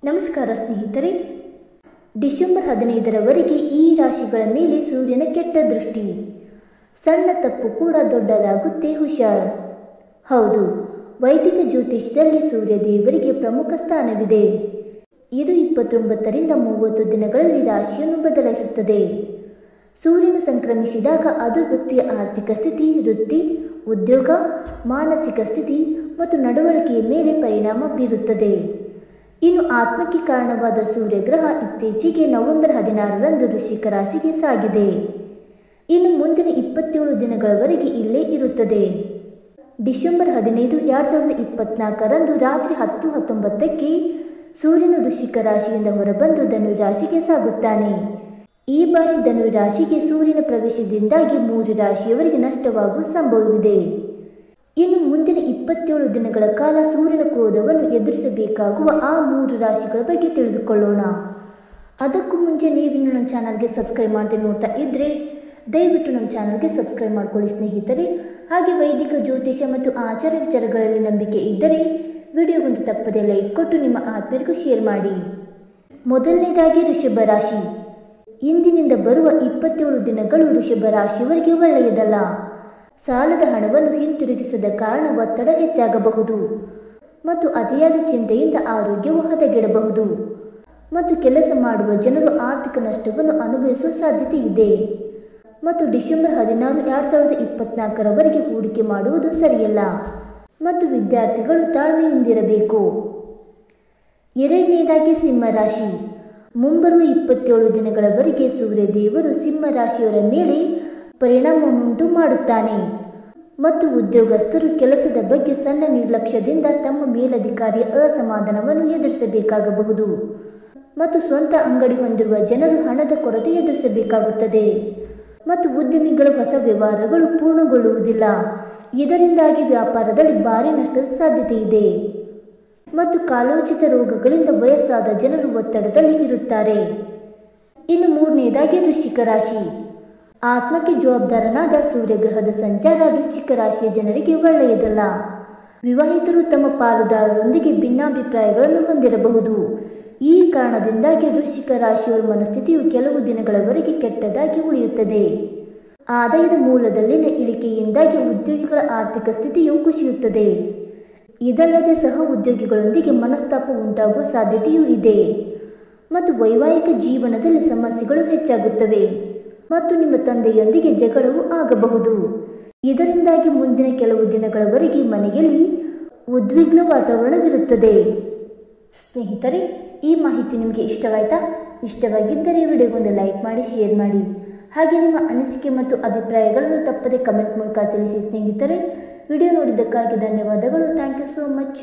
ನಮಸ್ಕಾರ ಸ್ನೇಹಿತರೆ. ಡಿಸೆಂಬರ್ 15ರವರೆಗೆ ಈ ರಾಶಿಗಳ ಮೇಲೆ ಸೂರ್ಯನ ಕೆಟ್ಟ ದೃಷ್ಟಿ. ಸಣ್ಣ ತಪ್ಪು ಕೂಡ ದೊಡ್ಡದಾಗುತ್ತೆ, ಹುಷಾರ್. ಹೌದು, ವೈದಿಕ ಜ್ಯೋತಿಷದಲ್ಲಿ ಸೂರ್ಯ ದೇವರಿಗೆ ಪ್ರಮುಖ ಸ್ಥಾನವಿದೆ. ಇದು 29ರಿಂದ 30 ದಿನಗಳಲ್ಲಿ ರಾಶಿಯನ್ನು ಬದಲಾಯಿಸುತ್ತದೆ. ಸೂರ್ಯನು ಸಂಕ್ರಮಿಸಿದಾಗ ಅದು ವ್ಯಕ್ತಿಯ ಆರ್ಥಿಕ ಸ್ಥಿತಿ, ವೃತ್ತಿ, ಉದ್ಯೋಗ, ಮಾನಸಿಕ ಸ್ಥಿತಿ ಮತ್ತು ನಡವಳಿಕೆಯ ಮೇಲೆ ಪರಿಣಾಮ ಬೀರುತ್ತದೆ. ಇನ್ನು ಆತ್ಮಕ್ಕೆ ಕಾರಣವಾದ ಸೂರ್ಯಗ್ರಹ ಇತ್ತೀಚೆಗೆ ನವೆಂಬರ್ 16ರಂದು ವೃಶ್ಚಿಕ ರಾಶಿಗೆ ಸಾಗಿದೆ. ಇನ್ನು ಮುಂದಿನ 27 ದಿನಗಳವರೆಗೆ ಇಲ್ಲೇ ಇರುತ್ತದೆ. ಡಿಸೆಂಬರ್ 15, 2024ರಂದು ರಾತ್ರಿ 10:19ಕ್ಕೆ ಸೂರ್ಯನು ವೃಶ್ಚಿಕ ರಾಶಿಯಿಂದ ಹೊರಬಂದು ಧನು ರಾಶಿಗೆ ಸಾಗುತ್ತಾನೆ. ಈ ಬಾರಿ ಧನು ರಾಶಿಗೆ ಸೂರ್ಯನ ಪ್ರವೇಶದಿಂದಾಗಿ 3 ರಾಶಿಯವರಿಗೆ ನಷ್ಟವಾಗುವ ಸಂಭವವಿದೆ. ಇನ್ನು ಮುಂದಿನ 27 ದಿನಗಳ ಕಾಲ ಸೂರ್ಯನ ಕ್ರೋಧವನ್ನು ಎದುರಿಸಬೇಕಾಗುವ ಆ 3 ರಾಶಿಗಳ ಬಗ್ಗೆ ತಿಳಿದುಕೊಳ್ಳೋಣ. ಅದಕ್ಕೂ ಮುಂಚೆ ನೀವಿನ್ನು ನಮ್ಮ ಚಾನಲ್ಗೆ ಸಬ್ಸ್ಕ್ರೈಬ್ ಮಾಡದೆ ನೋಡ್ತಾ ಇದ್ದರೆ ದಯವಿಟ್ಟು ನಮ್ಮ ಚಾನಲ್ಗೆ ಸಬ್ಸ್ಕ್ರೈಬ್ ಮಾಡ್ಕೊಳ್ಳಿ ಸ್ನೇಹಿತರೆ. ಹಾಗೆ ವೈದಿಕ ಜ್ಯೋತಿಷ ಮತ್ತು ಆಚಾರ ವಿಚಾರಗಳಲ್ಲಿ ನಂಬಿಕೆ ಇದ್ದರೆ ವಿಡಿಯೋಗೊಂದು ತಪ್ಪದೆ ಲೈಕ್ ಕೊಟ್ಟು ನಿಮ್ಮ ಆತ್ಮೀಯರಿಗೂ ಶೇರ್ ಮಾಡಿ. ಮೊದಲನೇದಾಗಿ ವೃಷಭ ರಾಶಿ. ಇಂದಿನಿಂದ ಬರುವ 27 ದಿನಗಳು ವೃಷಭ ರಾಶಿಯವರಿಗೆ ಒಳ್ಳೆಯದಲ್ಲ. ಸಾಲದ ಹಣವನ್ನು ಹಿಂತಿರುಗಿಸದ ಕಾರಣ ಒತ್ತಡ ಹೆಚ್ಚಾಗಬಹುದು ಮತ್ತು ಅತಿಯಾದ ಚಿಂತೆಯಿಂದ ಆರೋಗ್ಯವು ಹದಗೆಡಬಹುದು ಮತ್ತು ಕೆಲಸ ಮಾಡುವ ಜನರು ಆರ್ಥಿಕ ನಷ್ಟವನ್ನು ಅನುಭವಿಸುವ ಸಾಧ್ಯತೆ ಇದೆ. ಮತ್ತು ಡಿಸೆಂಬರ್ 16, 2024ರವರೆಗೆ ಹೂಡಿಕೆ ಮಾಡುವುದು ಸರಿಯಲ್ಲ ಮತ್ತು ವಿದ್ಯಾರ್ಥಿಗಳು ತಾಳ್ಮೆಯಿಂದಿರಬೇಕು. ಎರಡನೇದಾಗಿ ಸಿಂಹ ರಾಶಿ. ಮುಂಬರುವ 27 ದಿನಗಳವರೆಗೆ ಸೂರ್ಯ ದೇವರು ಸಿಂಹ ರಾಶಿಯವರ ಮೇಲೆ ಪರಿಣಾಮವನ್ನುಂಟು ಮಾಡುತ್ತಾನೆ ಮತ್ತು ಉದ್ಯೋಗಸ್ಥರು ಕೆಲಸದ ಬಗ್ಗೆ ಸಣ್ಣ ನಿರ್ಲಕ್ಷ್ಯದಿಂದ ತಮ್ಮ ಮೇಲಧಿಕಾರಿಯ ಅಸಮಾಧಾನವನ್ನು ಎದುರಿಸಬೇಕಾಗಬಹುದು ಮತ್ತು ಸ್ವಂತ ಅಂಗಡಿ ಹೊಂದಿರುವ ಜನರು ಹಣದ ಕೊರತೆ ಎದುರಿಸಬೇಕಾಗುತ್ತದೆ ಮತ್ತು ಉದ್ಯಮಿಗಳ ಹೊಸ ವ್ಯವಹಾರಗಳು ಪೂರ್ಣಗೊಳ್ಳುವುದಿಲ್ಲ. ಇದರಿಂದಾಗಿ ವ್ಯಾಪಾರದಲ್ಲಿ ಭಾರಿ ನಷ್ಟದ ಸಾಧ್ಯತೆ ಇದೆ ಮತ್ತು ಕಾಲೋಚಿತ ರೋಗಗಳಿಂದ ವಯಸ್ಸಾದ ಜನರು ಒತ್ತಡದಲ್ಲಿ ಇರುತ್ತಾರೆ. ಇನ್ನು ಮೂರನೇದಾಗಿ ವೃಶ್ಚಿಕ ರಾಶಿ. ಆತ್ಮಕ್ಕೆ ಜವಾಬ್ದಾರನಾದ ಸೂರ್ಯಗ್ರಹದ ಸಂಚಾರ ವೃಶ್ಚಿಕ ರಾಶಿಯ ಜನರಿಗೆ ಒಳ್ಳೆಯದಲ್ಲ. ವಿವಾಹಿತರು ತಮ್ಮ ಪಾಲುದಾರರೊಂದಿಗೆ ಭಿನ್ನಾಭಿಪ್ರಾಯಗಳನ್ನು ಹೊಂದಿರಬಹುದು. ಈ ಕಾರಣದಿಂದಾಗಿ ವೃಶ್ಚಿಕ ರಾಶಿಯವರ ಮನಸ್ಥಿತಿಯು ಕೆಲವು ದಿನಗಳವರೆಗೆ ಕೆಟ್ಟದಾಗಿ ಉಳಿಯುತ್ತದೆ. ಆದಾಯದ ಮೂಲದಲ್ಲಿನ ಇಳಿಕೆಯಿಂದಾಗಿ ಉದ್ಯೋಗಿಗಳ ಆರ್ಥಿಕ ಸ್ಥಿತಿಯು ಕುಸಿಯುತ್ತದೆ. ಇದಲ್ಲದೆ ಸಹ ಉದ್ಯೋಗಿಗಳೊಂದಿಗೆ ಮನಸ್ತಾಪ ಉಂಟಾಗುವ ಸಾಧ್ಯತೆಯೂ ಇದೆ ಮತ್ತು ವೈವಾಹಿಕ ಜೀವನದಲ್ಲಿ ಸಮಸ್ಯೆಗಳು ಹೆಚ್ಚಾಗುತ್ತವೆ ಮತ್ತು ನಿಮ್ಮ ತಂದೆಯೊಂದಿಗೆ ಜಗಳವೂ ಆಗಬಹುದು. ಇದರಿಂದಾಗಿ ಮುಂದಿನ ಕೆಲವು ದಿನಗಳವರೆಗೆ ಮನೆಯಲ್ಲಿ ಉದ್ವಿಗ್ನ ವಾತಾವರಣವಿರುತ್ತದೆ. ಸ್ನೇಹಿತರೆ, ಈ ಮಾಹಿತಿ ನಿಮಗೆ ಇಷ್ಟವಾಯಿತಾ? ಇಷ್ಟವಾಗಿದ್ದರೆ ವಿಡಿಯೋಗೊಂದು ಲೈಕ್ ಮಾಡಿ, ಶೇರ್ ಮಾಡಿ. ಹಾಗೆ ನಿಮ್ಮ ಅನಿಸಿಕೆ ಮತ್ತು ಅಭಿಪ್ರಾಯಗಳನ್ನು ತಪ್ಪದೆ ಕಮೆಂಟ್ ಮೂಲಕ ತಿಳಿಸಿ ಸ್ನೇಹಿತರೆ. ವಿಡಿಯೋ ನೋಡಿದ್ದಕ್ಕಾಗಿ ಧನ್ಯವಾದಗಳು. Thank you so much.